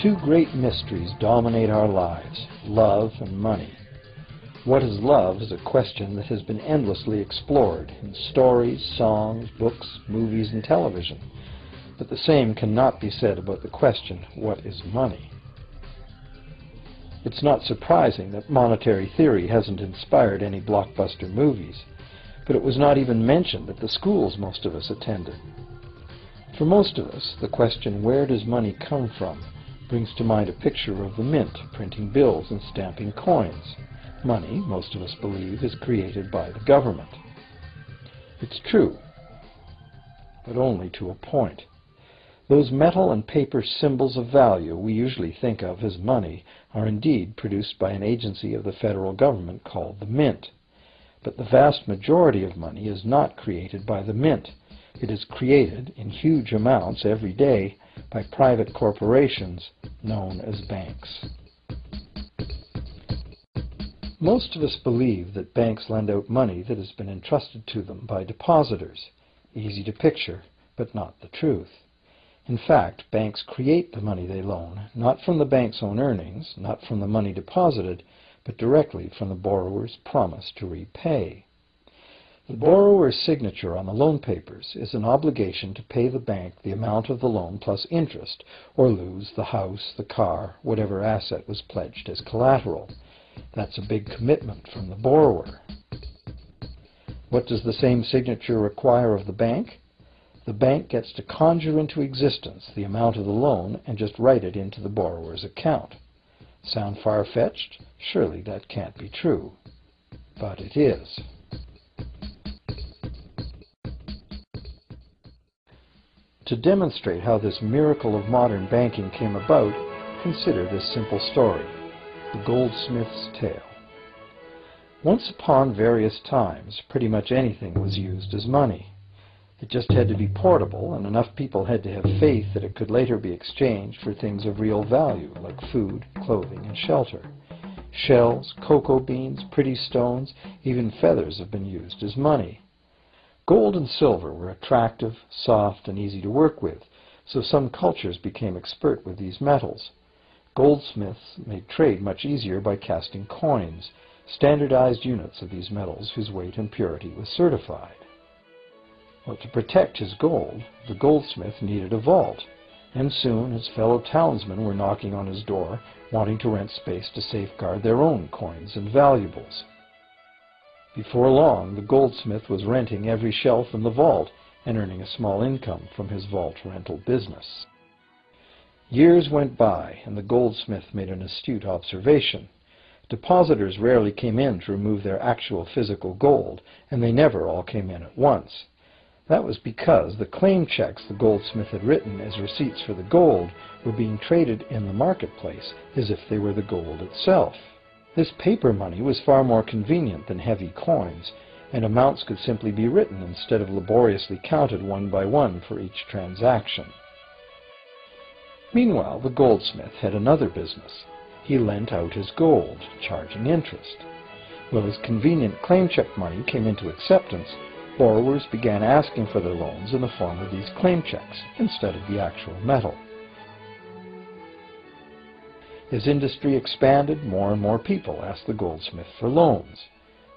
Two great mysteries dominate our lives: love and money. What is love is a question that has been endlessly explored in stories, songs, books, movies, and television. But the same cannot be said about the question, what is money? It's not surprising that monetary theory hasn't inspired any blockbuster movies, but it was not even mentioned at the schools most of us attended. For most of us, the question, where does money come from, brings to mind a picture of the mint, printing bills and stamping coins. Money, most of us believe, is created by the government. It's true, but only to a point. Those metal and paper symbols of value we usually think of as money are indeed produced by an agency of the federal government called the Mint. But the vast majority of money is not created by the Mint. It is created in huge amounts every day by private corporations known as banks. Most of us believe that banks lend out money that has been entrusted to them by depositors. Easy to picture, but not the truth. In fact, banks create the money they loan, not from the bank's own earnings, not from the money deposited, but directly from the borrower's promise to repay. The borrower's signature on the loan papers is an obligation to pay the bank the amount of the loan plus interest, or lose the house, the car, whatever asset was pledged as collateral. That's a big commitment from the borrower. What does the same signature require of the bank? The bank gets to conjure into existence the amount of the loan and just write it into the borrower's account. Sound far-fetched? Surely that can't be true. But it is. To demonstrate how this miracle of modern banking came about, consider this simple story, the goldsmith's tale. Once upon various times, pretty much anything was used as money. It just had to be portable, and enough people had to have faith that it could later be exchanged for things of real value, like food, clothing, and shelter. Shells, cocoa beans, pretty stones, even feathers have been used as money. Gold and silver were attractive, soft, and easy to work with, so some cultures became expert with these metals. Goldsmiths made trade much easier by casting coins, standardized units of these metals whose weight and purity was certified. Well, to protect his gold, the goldsmith needed a vault, and soon his fellow townsmen were knocking on his door, wanting to rent space to safeguard their own coins and valuables. Before long, the goldsmith was renting every shelf in the vault and earning a small income from his vault rental business. Years went by, and the goldsmith made an astute observation. Depositors rarely came in to remove their actual physical gold, and they never all came in at once. That was because the claim checks the goldsmith had written as receipts for the gold were being traded in the marketplace as if they were the gold itself. This paper money was far more convenient than heavy coins, and amounts could simply be written instead of laboriously counted one by one for each transaction. Meanwhile, the goldsmith had another business. He lent out his gold, charging interest. Well, as convenient claim check money came into acceptance, borrowers began asking for their loans in the form of these claim checks instead of the actual metal. As industry expanded, more and more people asked the goldsmith for loans.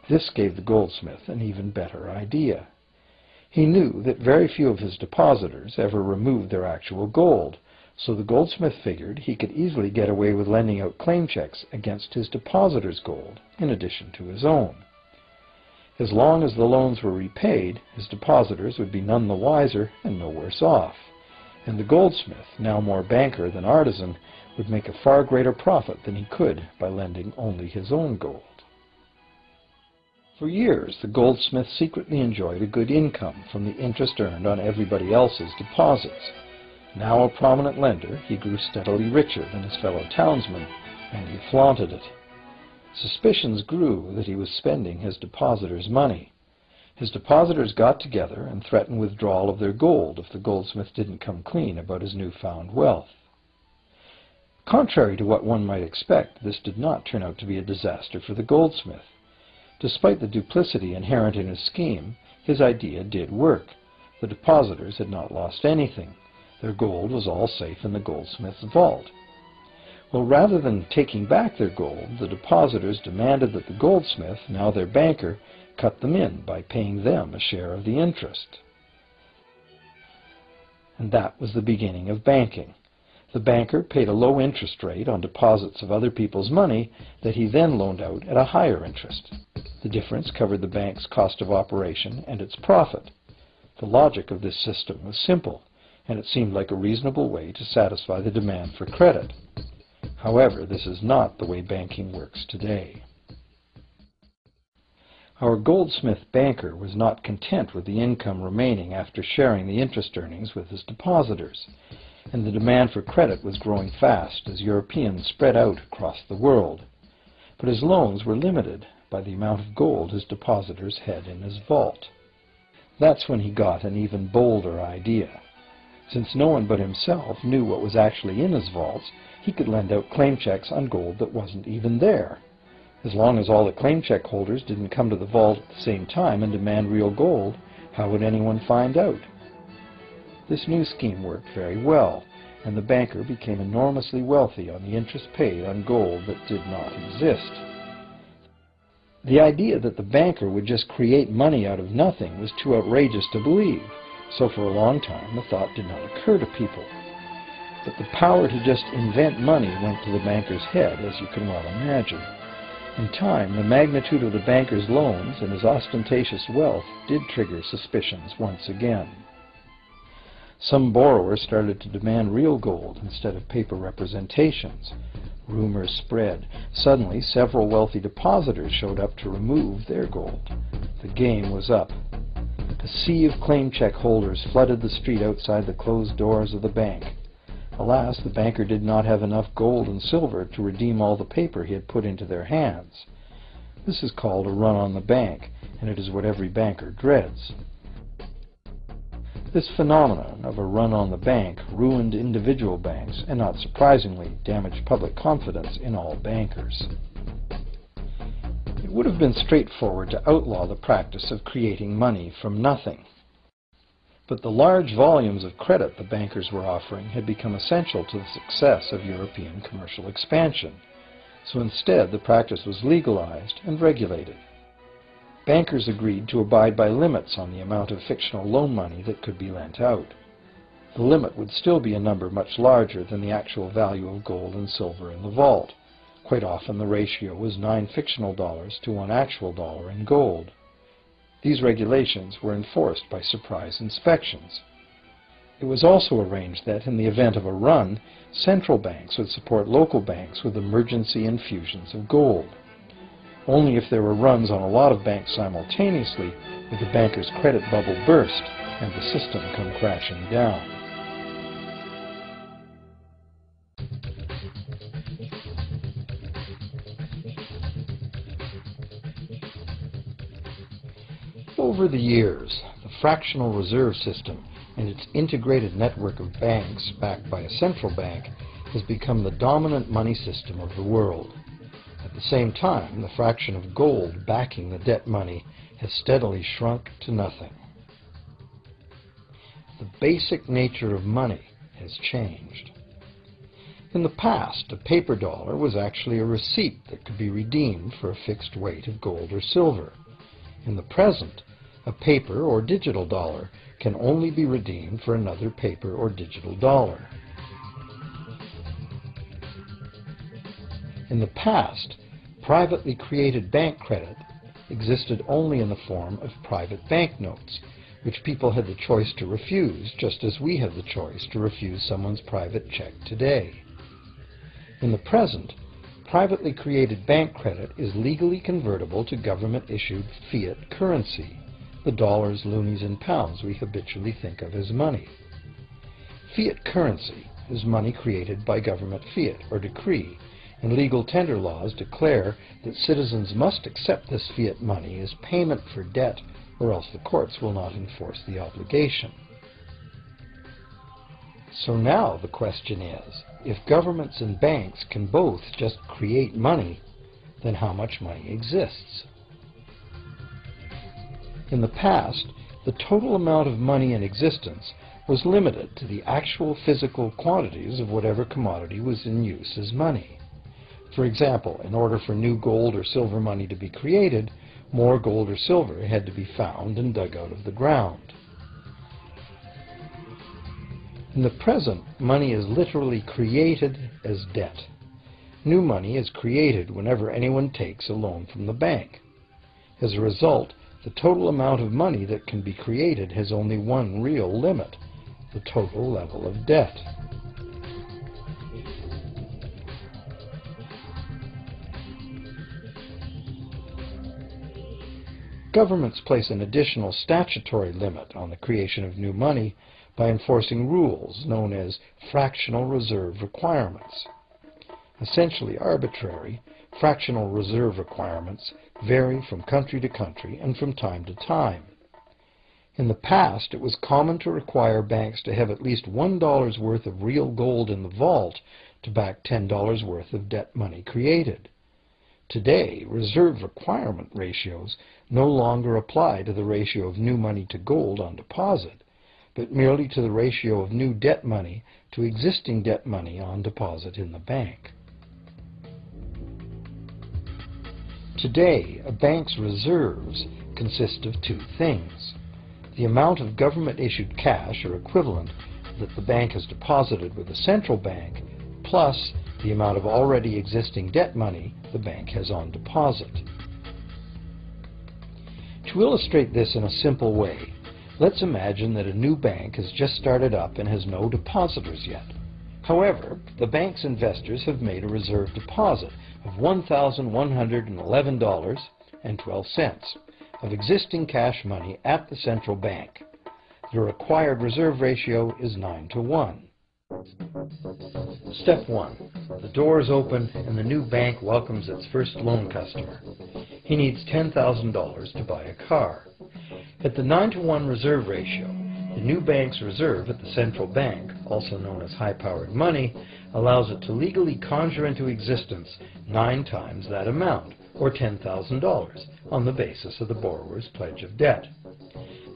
This gave the goldsmith an even better idea. He knew that very few of his depositors ever removed their actual gold, so the goldsmith figured he could easily get away with lending out claim checks against his depositors' gold, in addition to his own. As long as the loans were repaid, his depositors would be none the wiser and no worse off. And the goldsmith, now more banker than artisan, would make a far greater profit than he could by lending only his own gold. For years, the goldsmith secretly enjoyed a good income from the interest earned on everybody else's deposits. Now a prominent lender, he grew steadily richer than his fellow townsmen, and he flaunted it. Suspicions grew that he was spending his depositors' money. His depositors got together and threatened withdrawal of their gold if the goldsmith didn't come clean about his newfound wealth. Contrary to what one might expect, this did not turn out to be a disaster for the goldsmith. Despite the duplicity inherent in his scheme, his idea did work. The depositors had not lost anything. Their gold was all safe in the goldsmith's vault. Well, rather than taking back their gold, the depositors demanded that the goldsmith, now their banker, cut them in by paying them a share of the interest. And that was the beginning of banking. The banker paid a low interest rate on deposits of other people's money that he then loaned out at a higher interest. The difference covered the bank's cost of operation and its profit. The logic of this system was simple, and it seemed like a reasonable way to satisfy the demand for credit. However, this is not the way banking works today. Our goldsmith banker was not content with the income remaining after sharing the interest earnings with his depositors, and the demand for credit was growing fast as Europeans spread out across the world. But his loans were limited by the amount of gold his depositors had in his vault. That's when he got an even bolder idea. Since no one but himself knew what was actually in his vaults, he could lend out claim checks on gold that wasn't even there. As long as all the claim check holders didn't come to the vault at the same time and demand real gold, how would anyone find out? This new scheme worked very well, and the banker became enormously wealthy on the interest paid on gold that did not exist. The idea that the banker would just create money out of nothing was too outrageous to believe, so for a long time the thought did not occur to people. But the power to just invent money went to the banker's head, as you can well imagine. In time, the magnitude of the banker's loans and his ostentatious wealth did trigger suspicions once again. Some borrowers started to demand real gold instead of paper representations. Rumors spread. Suddenly, several wealthy depositors showed up to remove their gold. The game was up. A sea of claim check holders flooded the street outside the closed doors of the bank. Alas, the banker did not have enough gold and silver to redeem all the paper he had put into their hands. This is called a run on the bank, and it is what every banker dreads. This phenomenon of a run on the bank ruined individual banks and, not surprisingly, damaged public confidence in all bankers. It would have been straightforward to outlaw the practice of creating money from nothing. But the large volumes of credit the bankers were offering had become essential to the success of European commercial expansion, so instead the practice was legalized and regulated. Bankers agreed to abide by limits on the amount of fictional loan money that could be lent out. The limit would still be a number much larger than the actual value of gold and silver in the vault. Quite often the ratio was 9 fictional dollars to 1 actual dollar in gold. These regulations were enforced by surprise inspections. It was also arranged that, in the event of a run, central banks would support local banks with emergency infusions of gold. Only if there were runs on a lot of banks simultaneously would the banker's credit bubble burst and the system come crashing down. Over the years, the fractional reserve system and its integrated network of banks backed by a central bank has become the dominant money system of the world. At the same time, the fraction of gold backing the debt money has steadily shrunk to nothing. The basic nature of money has changed. In the past, a paper dollar was actually a receipt that could be redeemed for a fixed weight of gold or silver. In the present, a paper or digital dollar can only be redeemed for another paper or digital dollar. In the past, privately created bank credit existed only in the form of private banknotes, which people had the choice to refuse, just as we have the choice to refuse someone's private check today. In the present, privately created bank credit is legally convertible to government-issued fiat currency, the dollars, loonies, and pounds we habitually think of as money. Fiat currency is money created by government fiat or decree, and legal tender laws declare that citizens must accept this fiat money as payment for debt, or else the courts will not enforce the obligation. So now the question is, if governments and banks can both just create money, then how much money exists? In the past, the total amount of money in existence was limited to the actual physical quantities of whatever commodity was in use as money. For example, in order for new gold or silver money to be created, more gold or silver had to be found and dug out of the ground. In the present, money is literally created as debt. New money is created whenever anyone takes a loan from the bank. As a result, the total amount of money that can be created has only one real limit: the total level of debt. Governments place an additional statutory limit on the creation of new money by enforcing rules known as fractional reserve requirements. Essentially arbitrary, fractional reserve requirements vary from country to country and from time to time. In the past, it was common to require banks to have at least $1 worth of real gold in the vault to back $10 worth of debt money created. Today, reserve requirement ratios no longer apply to the ratio of new money to gold on deposit, but merely to the ratio of new debt money to existing debt money on deposit in the bank. Today, a bank's reserves consist of two things: the amount of government-issued cash or equivalent that the bank has deposited with the central bank, plus the amount of already existing debt money the bank has on deposit. To illustrate this in a simple way, let's imagine that a new bank has just started up and has no depositors yet. However, the bank's investors have made a reserve deposit of $1,111.12 of existing cash money at the central bank. The required reserve ratio is 9-to-1. Step 1. The doors open and the new bank welcomes its first loan customer. He needs $10,000 to buy a car. At the 9-to-1 reserve ratio, the new bank's reserve at the central bank, also known as high-powered money, allows it to legally conjure into existence 9 times that amount, or $10,000, on the basis of the borrower's pledge of debt.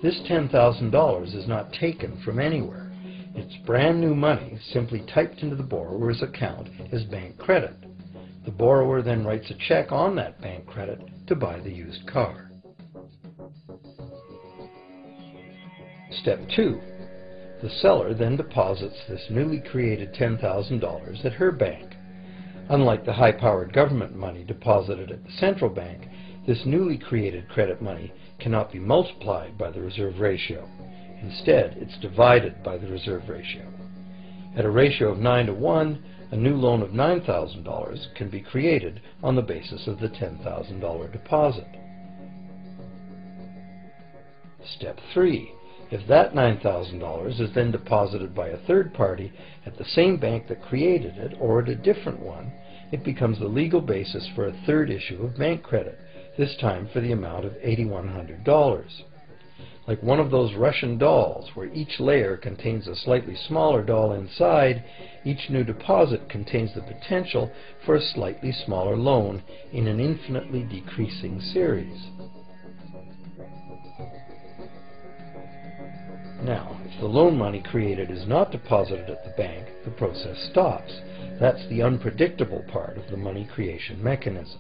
This $10,000 is not taken from anywhere. It's brand new money simply typed into the borrower's account as bank credit. The borrower then writes a check on that bank credit to buy the used car. Step 2. The seller then deposits this newly created $10,000 at her bank. Unlike the high-powered government money deposited at the central bank, this newly created credit money cannot be multiplied by the reserve ratio. Instead, it's divided by the reserve ratio. At a ratio of 9-to-1, a new loan of $9,000 can be created on the basis of the $10,000 deposit. Step 3. If that $9,000 is then deposited by a third party at the same bank that created it or at a different one, it becomes the legal basis for a third issue of bank credit, this time for the amount of $8,100. Like one of those Russian dolls, where each layer contains a slightly smaller doll inside, each new deposit contains the potential for a slightly smaller loan in an infinitely decreasing series. Now, if the loan money created is not deposited at the bank, the process stops. That's the unpredictable part of the money creation mechanism.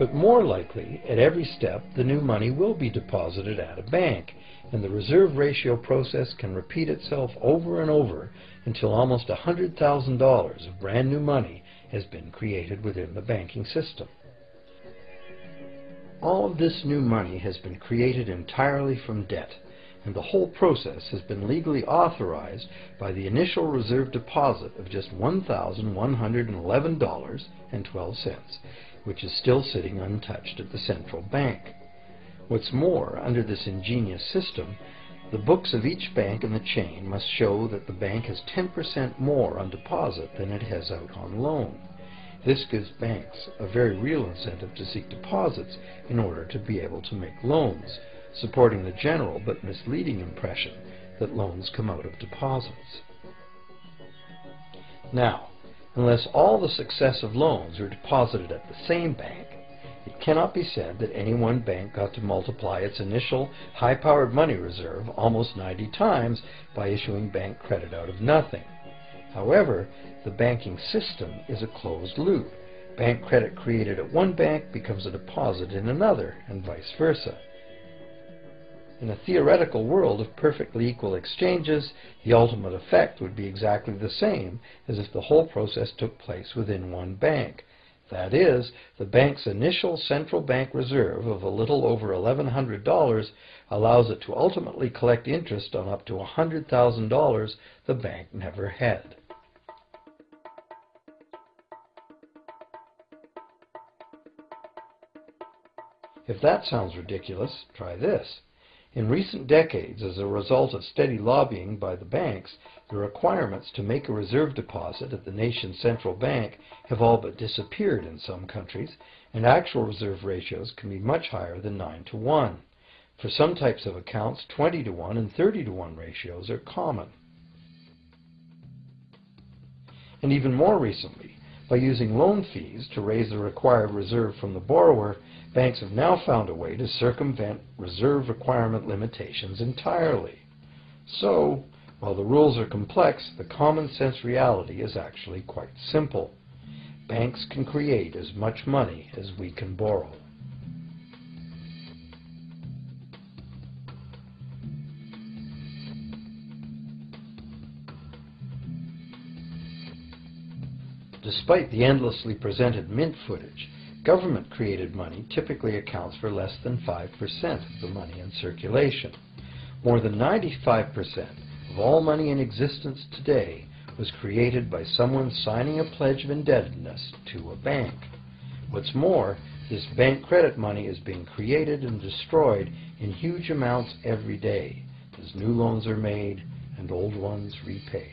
But more likely, at every step, the new money will be deposited at a bank, and the reserve ratio process can repeat itself over and over until almost $100,000 of brand new money has been created within the banking system. All of this new money has been created entirely from debt, and the whole process has been legally authorized by the initial reserve deposit of just $1,111.12, which is still sitting untouched at the central bank. What's more, under this ingenious system, the books of each bank in the chain must show that the bank has 10% more on deposit than it has out on loan. This gives banks a very real incentive to seek deposits in order to be able to make loans, supporting the general but misleading impression that loans come out of deposits. Now, unless all the successive loans are deposited at the same bank, it it cannot be said that any one bank got to multiply its initial high-powered money reserve almost 90 times by issuing bank credit out of nothing. However, the banking system is a closed loop. Bank credit created at one bank becomes a deposit in another, and vice versa. In a theoretical world of perfectly equal exchanges, the ultimate effect would be exactly the same as if the whole process took place within one bank. That is, the bank's initial central bank reserve of a little over $1,100 allows it to ultimately collect interest on up to $100,000 the bank never had. If that sounds ridiculous, try this. In recent decades, as a result of steady lobbying by the banks, the requirements to make a reserve deposit at the nation's central bank have all but disappeared in some countries, and actual reserve ratios can be much higher than 9-to-1. For some types of accounts, 20-to-1 and 30-to-1 ratios are common. And even more recently, by using loan fees to raise the required reserve from the borrower, banks have now found a way to circumvent reserve requirement limitations entirely. So, while the rules are complex, the common sense reality is actually quite simple. Banks can create as much money as we can borrow. Despite the endlessly presented mint footage, government-created money typically accounts for less than 5% of the money in circulation. More than 95% of all money in existence today was created by someone signing a pledge of indebtedness to a bank. What's more, this bank credit money is being created and destroyed in huge amounts every day, as new loans are made and old ones repaid.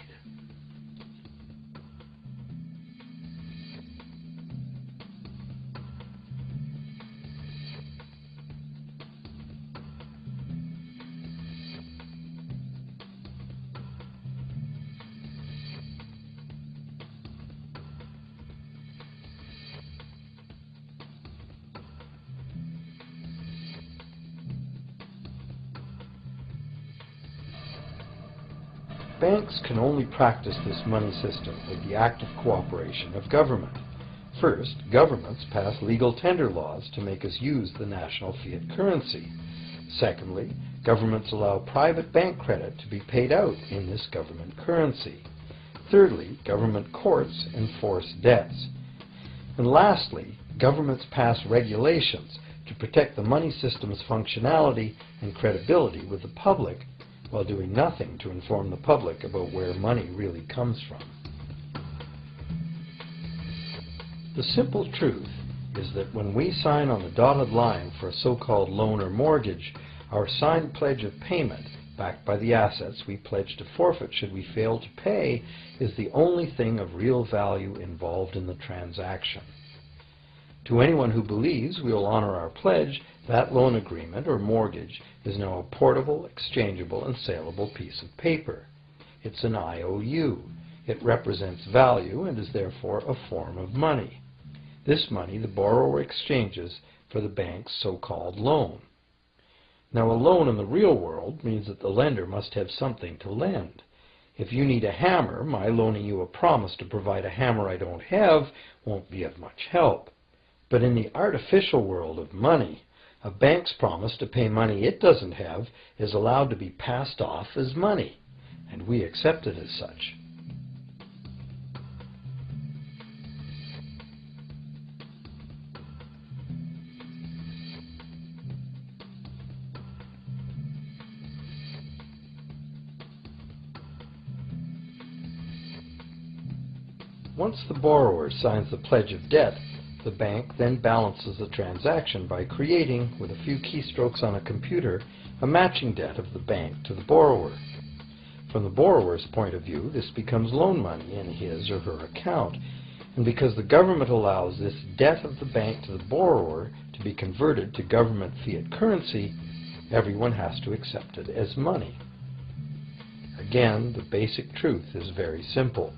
Banks can only practice this money system with the active cooperation of government. First, governments pass legal tender laws to make us use the national fiat currency. Secondly, governments allow private bank credit to be paid out in this government currency. Thirdly, government courts enforce debts. And lastly, governments pass regulations to protect the money system's functionality and credibility with the public, while doing nothing to inform the public about where money really comes from. The simple truth is that when we sign on the dotted line for a so-called loan or mortgage, our signed pledge of payment, backed by the assets we pledge to forfeit should we fail to pay, is the only thing of real value involved in the transaction. To anyone who believes we will honor our pledge, that loan agreement or mortgage is now a portable, exchangeable, and saleable piece of paper. It's an IOU. It represents value and is therefore a form of money. This money the borrower exchanges for the bank's so-called loan. Now, a loan in the real world means that the lender must have something to lend. If you need a hammer, my loaning you a promise to provide a hammer I don't have won't be of much help. But in the artificial world of money, a bank's promise to pay money it doesn't have is allowed to be passed off as money, and we accept it as such. Once the borrower signs the pledge of debt, the bank then balances the transaction by creating, with a few keystrokes on a computer, a matching debt of the bank to the borrower. From the borrower's point of view, this becomes loan money in his or her account, and because the government allows this debt of the bank to the borrower to be converted to government fiat currency, everyone has to accept it as money. Again, the basic truth is very simple.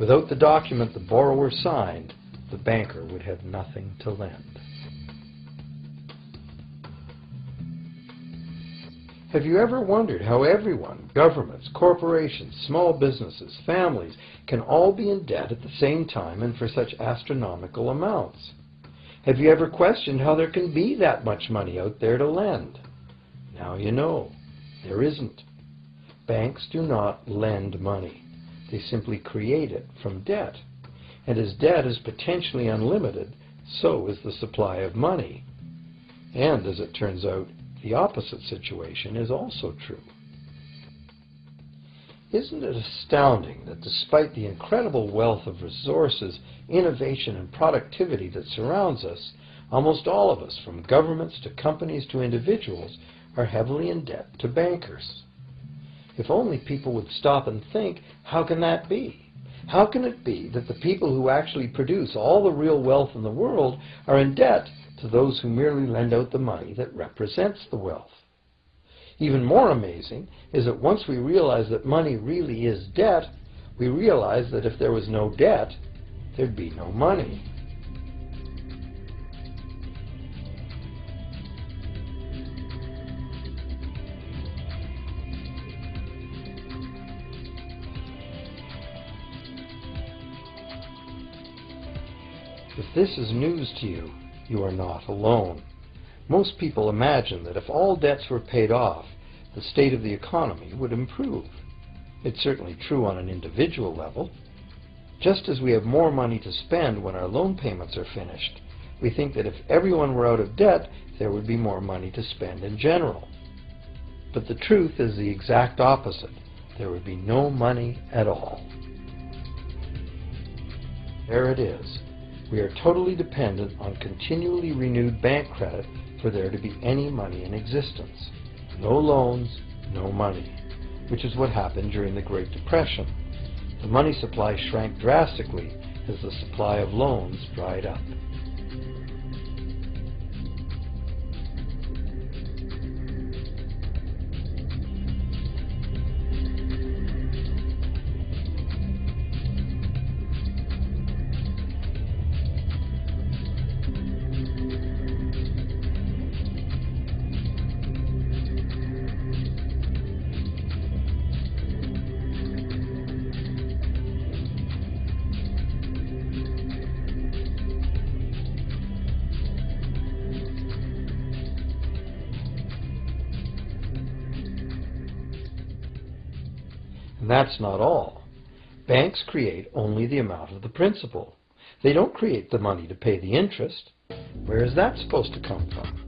Without the document the borrower signed, the banker would have nothing to lend. Have you ever wondered how everyone, governments, corporations, small businesses, families, can all be in debt at the same time and for such astronomical amounts? Have you ever questioned how there can be that much money out there to lend? Now you know. There isn't. Banks do not lend money. They simply create it from debt. And as debt is potentially unlimited, so is the supply of money. And as it turns out, the opposite situation is also true. Isn't it astounding that despite the incredible wealth of resources, innovation, and productivity that surrounds us, almost all of us, from governments to companies to individuals, are heavily in debt to bankers? If only people would stop and think, how can that be? How can it be that the people who actually produce all the real wealth in the world are in debt to those who merely lend out the money that represents the wealth? Even more amazing is that once we realize that money really is debt, we realize that if there was no debt, there'd be no money. If this is news to you, you are not alone. Most people imagine that if all debts were paid off, the state of the economy would improve. It's certainly true on an individual level. Just as we have more money to spend when our loan payments are finished, we think that if everyone were out of debt, there would be more money to spend in general. But the truth is the exact opposite. There would be no money at all. There it is. We are totally dependent on continually renewed bank credit for there to be any money in existence. No loans, no money, which is what happened during the Great Depression. The money supply shrank drastically as the supply of loans dried up. And that's not all. Banks create only the amount of the principal. They don't create the money to pay the interest. Where is that supposed to come from?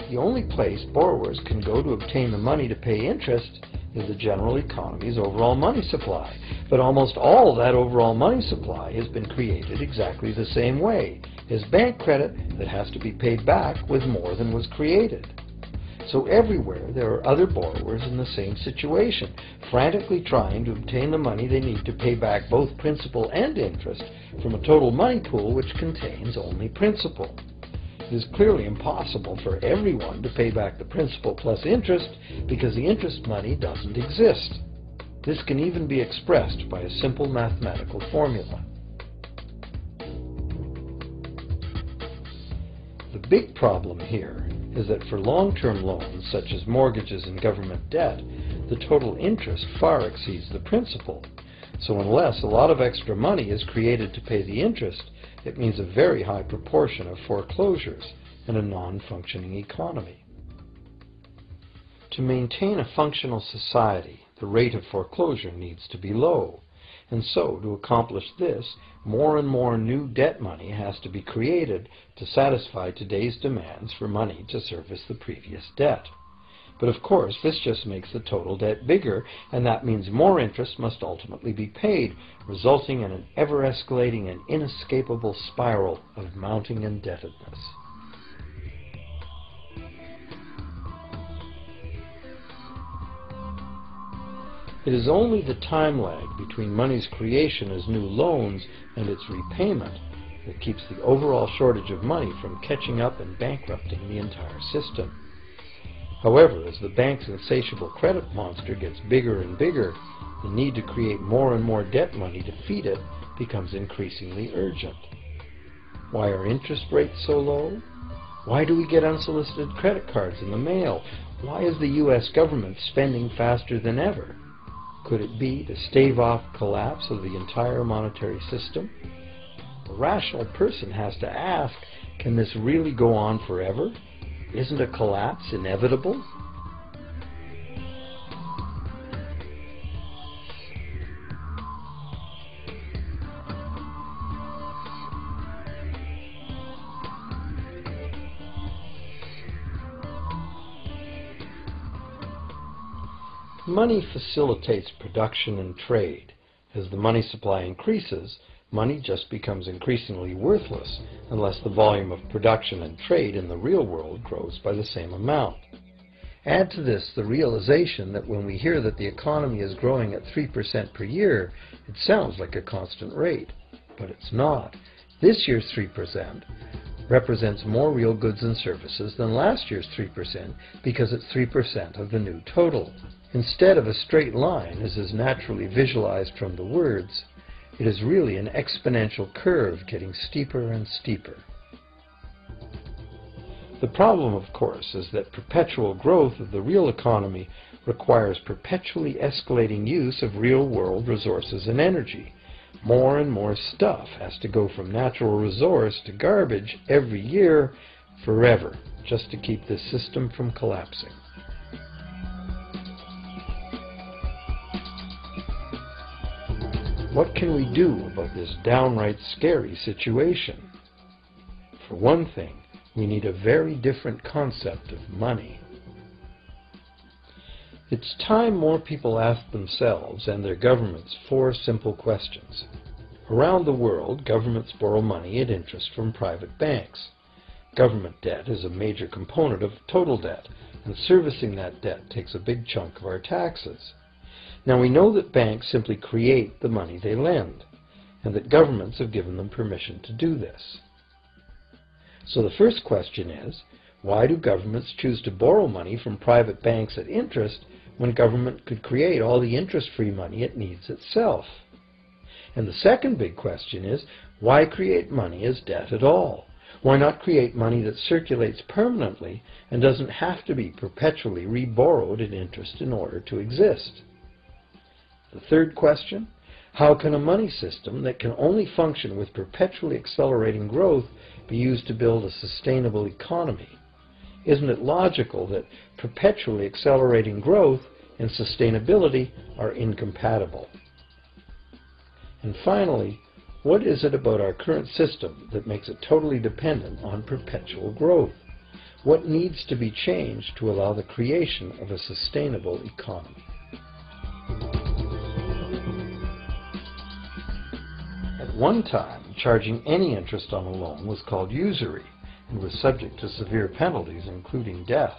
The only place borrowers can go to obtain the money to pay interest is the general economy's overall money supply. But almost all of that overall money supply has been created exactly the same way as bank credit that has to be paid back with more than was created. So everywhere there are other borrowers in the same situation, frantically trying to obtain the money they need to pay back both principal and interest from a total money pool which contains only principal. It is clearly impossible for everyone to pay back the principal plus interest because the interest money doesn't exist. This can even be expressed by a simple mathematical formula. The big problem here is that for long-term loans, such as mortgages and government debt, the total interest far exceeds the principal. So unless a lot of extra money is created to pay the interest, it means a very high proportion of foreclosures and a non-functioning economy. To maintain a functional society, the rate of foreclosure needs to be low. And so, to accomplish this, more and more new debt money has to be created to satisfy today's demands for money to service the previous debt. But of course, this just makes the total debt bigger, and that means more interest must ultimately be paid, resulting in an ever-escalating and inescapable spiral of mounting indebtedness. It is only the time lag between money's creation as new loans and its repayment that keeps the overall shortage of money from catching up and bankrupting the entire system. However, as the bank's insatiable credit monster gets bigger and bigger, the need to create more and more debt money to feed it becomes increasingly urgent. Why are interest rates so low? Why do we get unsolicited credit cards in the mail? Why is the U.S. government spending faster than ever? Could it be to stave off collapse of the entire monetary system? A rational person has to ask, can this really go on forever? Isn't a collapse inevitable? Money facilitates production and trade. As the money supply increases, money just becomes increasingly worthless unless the volume of production and trade in the real world grows by the same amount. Add to this the realization that when we hear that the economy is growing at 3% per year, it sounds like a constant rate, but it's not. This year's 3% represents more real goods and services than last year's 3% because it's 3% of the new total. Instead of a straight line, as is naturally visualized from the words, it is really an exponential curve getting steeper and steeper. The problem, of course, is that perpetual growth of the real economy requires perpetually escalating use of real-world resources and energy. More and more stuff has to go from natural resource to garbage every year, forever, just to keep this system from collapsing. What can we do about this downright scary situation? For one thing, we need a very different concept of money. It's time more people asked themselves and their governments 4 simple questions. Around the world, governments borrow money at interest from private banks. Government debt is a major component of total debt, and servicing that debt takes a big chunk of our taxes. Now we know that banks simply create the money they lend, and that governments have given them permission to do this. So the first question is, why do governments choose to borrow money from private banks at interest when government could create all the interest-free money it needs itself? And the second big question is, why create money as debt at all? Why not create money that circulates permanently and doesn't have to be perpetually re-borrowed at interest in order to exist? The third question, how can a money system that can only function with perpetually accelerating growth be used to build a sustainable economy? Isn't it logical that perpetually accelerating growth and sustainability are incompatible? And finally, what is it about our current system that makes it totally dependent on perpetual growth? What needs to be changed to allow the creation of a sustainable economy? At one time, charging any interest on a loan was called usury and was subject to severe penalties, including death.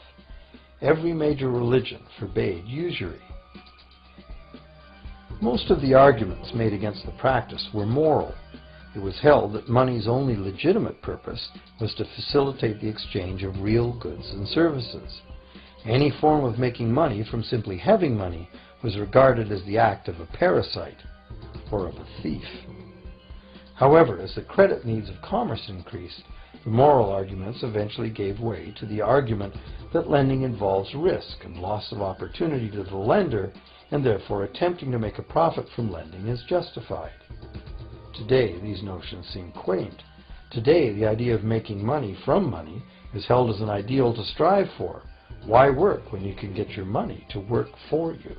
Every major religion forbade usury. Most of the arguments made against the practice were moral. It was held that money's only legitimate purpose was to facilitate the exchange of real goods and services. Any form of making money from simply having money was regarded as the act of a parasite or of a thief. However, as the credit needs of commerce increased, the moral arguments eventually gave way to the argument that lending involves risk and loss of opportunity to the lender, and therefore attempting to make a profit from lending is justified. Today, these notions seem quaint. Today, the idea of making money from money is held as an ideal to strive for. Why work when you can get your money to work for you?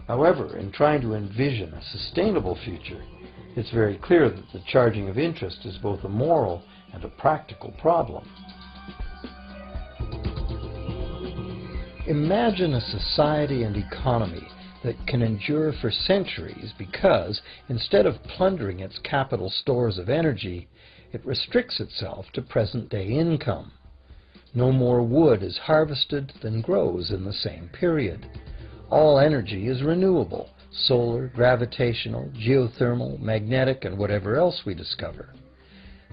However, in trying to envision a sustainable future, it's very clear that the charging of interest is both a moral and a practical problem. Imagine a society and economy that can endure for centuries because, instead of plundering its capital stores of energy, it restricts itself to present-day income. No more wood is harvested than grows in the same period. All energy is renewable, solar, gravitational, geothermal, magnetic, and whatever else we discover.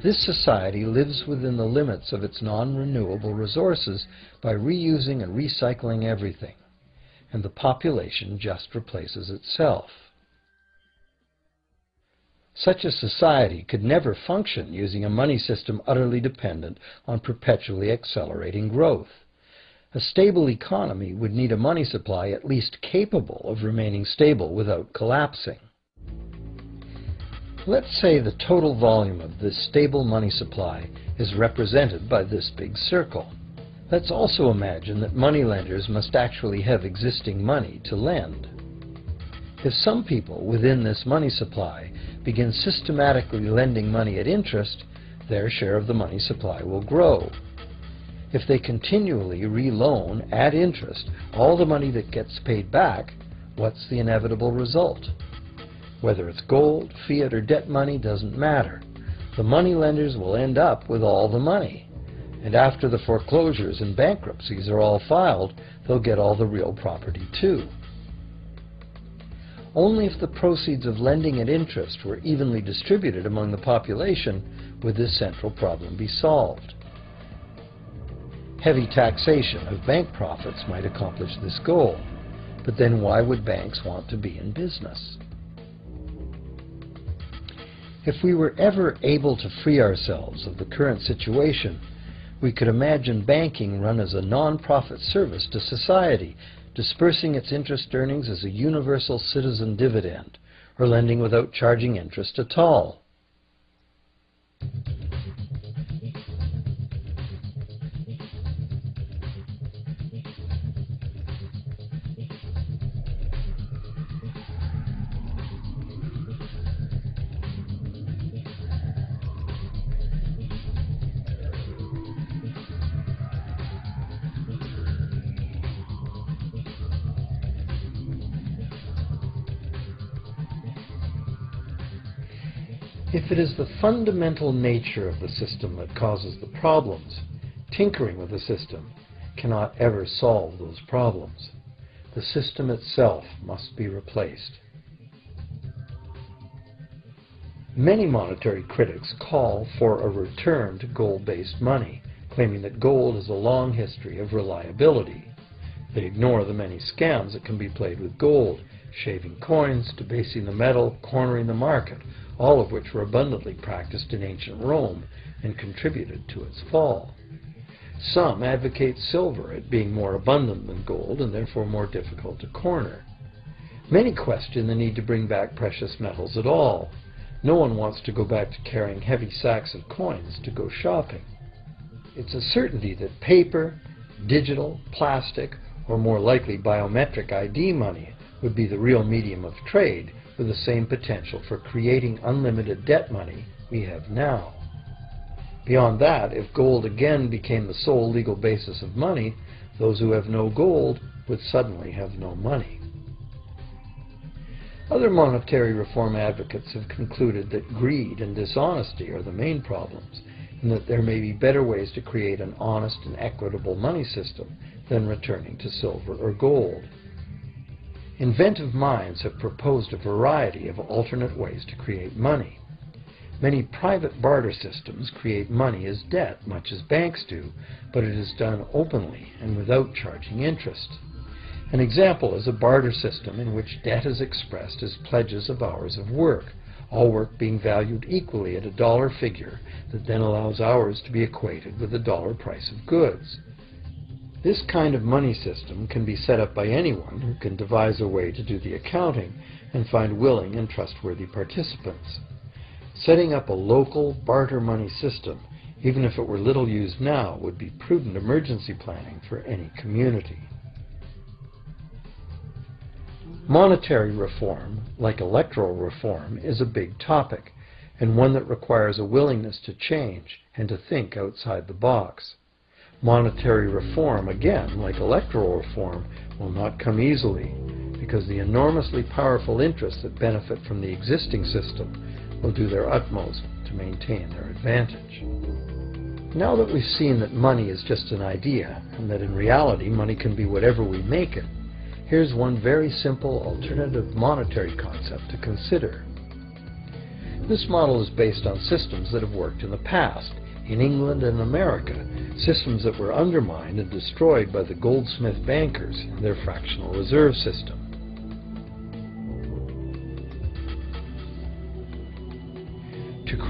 This society lives within the limits of its non-renewable resources by reusing and recycling everything, and the population just replaces itself. Such a society could never function using a money system utterly dependent on perpetually accelerating growth. A stable economy would need a money supply at least capable of remaining stable without collapsing. Let's say the total volume of this stable money supply is represented by this big circle. Let's also imagine that moneylenders must actually have existing money to lend. If some people within this money supply begin systematically lending money at interest, their share of the money supply will grow. If they continually re-loan at interest all the money that gets paid back, what's the inevitable result? Whether it's gold, fiat, or debt money doesn't matter. The moneylenders will end up with all the money. And after the foreclosures and bankruptcies are all filed, they'll get all the real property too. Only if the proceeds of lending at interest were evenly distributed among the population would this central problem be solved. Heavy taxation of bank profits might accomplish this goal, but then why would banks want to be in business? If we were ever able to free ourselves of the current situation, we could imagine banking run as a non-profit service to society, dispersing its interest earnings as a universal citizen dividend, or lending without charging interest at all. If it is the fundamental nature of the system that causes the problems, tinkering with the system cannot ever solve those problems. The system itself must be replaced. Many monetary critics call for a return to gold-based money, claiming that gold has a long history of reliability. They ignore the many scams that can be played with gold, shaving coins, debasing the metal, cornering the market, all of which were abundantly practiced in ancient Rome and contributed to its fall. Some advocate silver, it being more abundant than gold and therefore more difficult to corner. Many question the need to bring back precious metals at all. No one wants to go back to carrying heavy sacks of coins to go shopping. It's a certainty that paper, digital, plastic, or more likely biometric ID money would be the real medium of trade, with the same potential for creating unlimited debt money we have now. Beyond that, if gold again became the sole legal basis of money, those who have no gold would suddenly have no money. Other monetary reform advocates have concluded that greed and dishonesty are the main problems, and that there may be better ways to create an honest and equitable money system than returning to silver or gold. Inventive minds have proposed a variety of alternate ways to create money. Many private barter systems create money as debt, much as banks do, but it is done openly and without charging interest. An example is a barter system in which debt is expressed as pledges of hours of work, all work being valued equally at a dollar figure that then allows hours to be equated with the dollar price of goods. This kind of money system can be set up by anyone who can devise a way to do the accounting and find willing and trustworthy participants. Setting up a local barter money system, even if it were little used now, would be prudent emergency planning for any community. Monetary reform, like electoral reform, is a big topic, and one that requires a willingness to change and to think outside the box. Monetary reform, again, like electoral reform, will not come easily, because the enormously powerful interests that benefit from the existing system will do their utmost to maintain their advantage. Now that we've seen that money is just an idea, and that in reality money can be whatever we make it, here's one very simple alternative monetary concept to consider. This model is based on systems that have worked in the past, in England and America, systems that were undermined and destroyed by the goldsmith bankers and their fractional reserve system.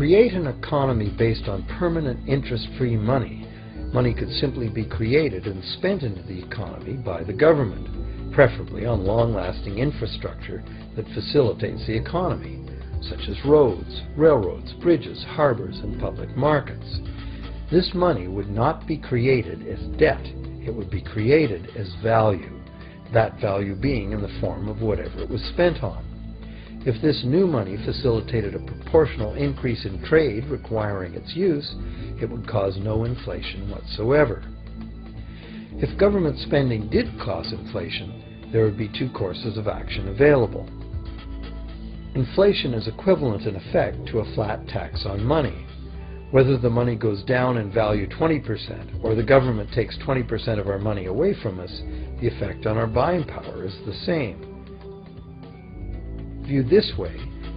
create an economy based on permanent interest-free money, money could simply be created and spent into the economy by the government, preferably on long-lasting infrastructure that facilitates the economy, such as roads, railroads, bridges, harbors, and public markets. This money would not be created as debt, it would be created as value, that value being in the form of whatever it was spent on. If this new money facilitated a proportional increase in trade requiring its use, it would cause no inflation whatsoever. If government spending did cause inflation, there would be two courses of action available. Inflation is equivalent in effect to a flat tax on money. Whether the money goes down in value 20% or the government takes 20% of our money away from us, the effect on our buying power is the same. Viewed this way,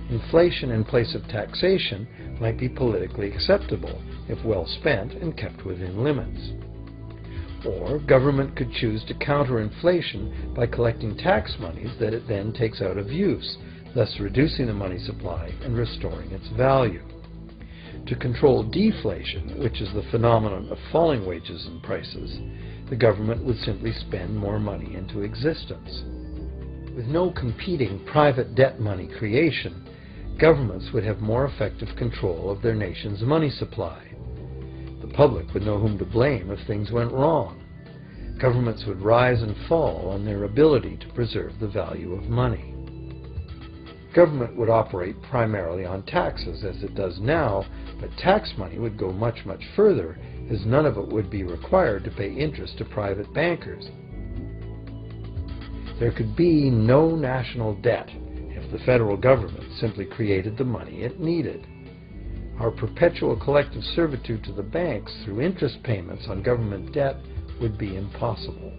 inflation in place of taxation might be politically acceptable if well spent and kept within limits. Or government could choose to counter inflation by collecting tax monies that it then takes out of use, thus reducing the money supply and restoring its value. To control deflation, which is the phenomenon of falling wages and prices, the government would simply spend more money into existence. With no competing private debt money creation, governments would have more effective control of their nation's money supply. The public would know whom to blame if things went wrong. Governments would rise and fall on their ability to preserve the value of money. Government would operate primarily on taxes, as it does now, but tax money would go much, much further, as none of it would be required to pay interest to private bankers. There could be no national debt if the federal government simply created the money it needed. Our perpetual collective servitude to the banks through interest payments on government debt would be impossible.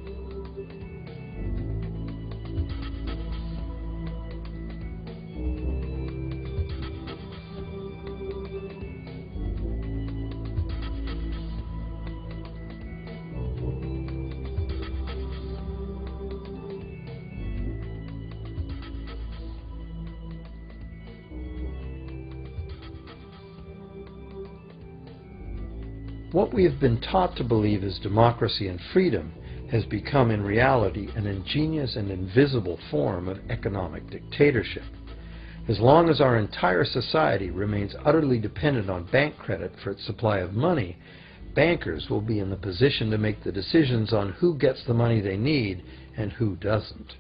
What we have been taught to believe is democracy and freedom has become in reality an ingenious and invisible form of economic dictatorship. As long as our entire society remains utterly dependent on bank credit for its supply of money, bankers will be in the position to make the decisions on who gets the money they need and who doesn't.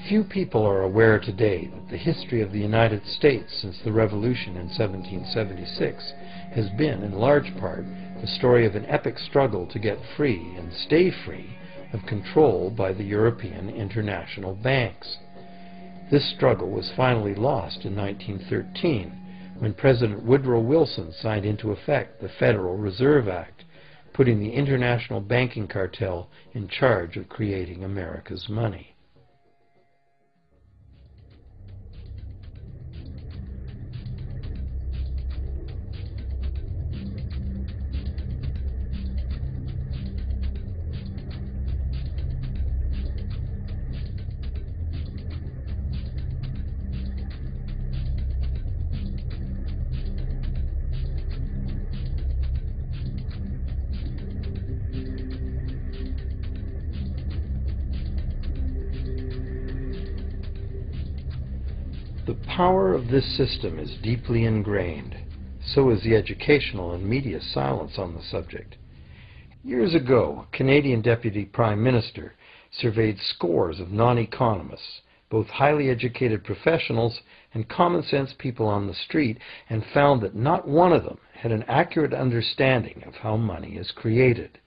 Few people are aware today that the history of the United States since the Revolution in 1776 has been, in large part, the story of an epic struggle to get free and stay free of control by the European international banks. This struggle was finally lost in 1913 when President Woodrow Wilson signed into effect the Federal Reserve Act, putting the international banking cartel in charge of creating America's money. The power of this system is deeply ingrained. So is the educational and media silence on the subject. Years ago, a Canadian Deputy Prime Minister surveyed scores of non-economists, both highly educated professionals and common-sense people on the street, and found that not one of them had an accurate understanding of how money is created.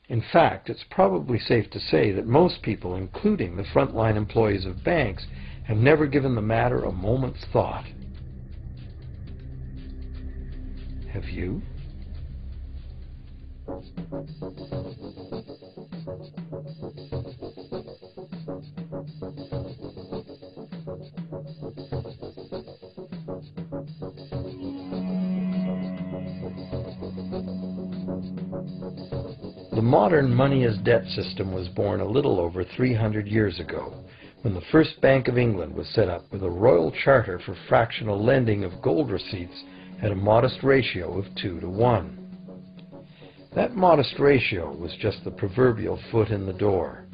In fact, it's probably safe to say that most people, including the frontline employees of banks, have never given the matter a moment's thought. Have you? The modern money-as-debt system was born a little over 300 years ago, when the first Bank of England was set up with a royal charter for fractional lending of gold receipts at a modest ratio of 2 to 1. That modest ratio was just the proverbial foot in the door.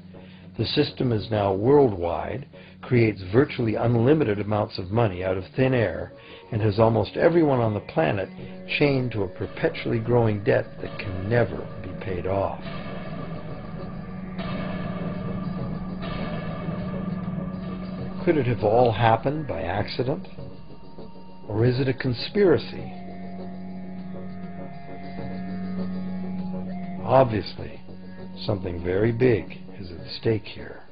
The system is now worldwide, creates virtually unlimited amounts of money out of thin air, and has almost everyone on the planet chained to a perpetually growing debt that can never be paid off. Could it have all happened by accident? Or is it a conspiracy? Obviously, something very big is at stake here.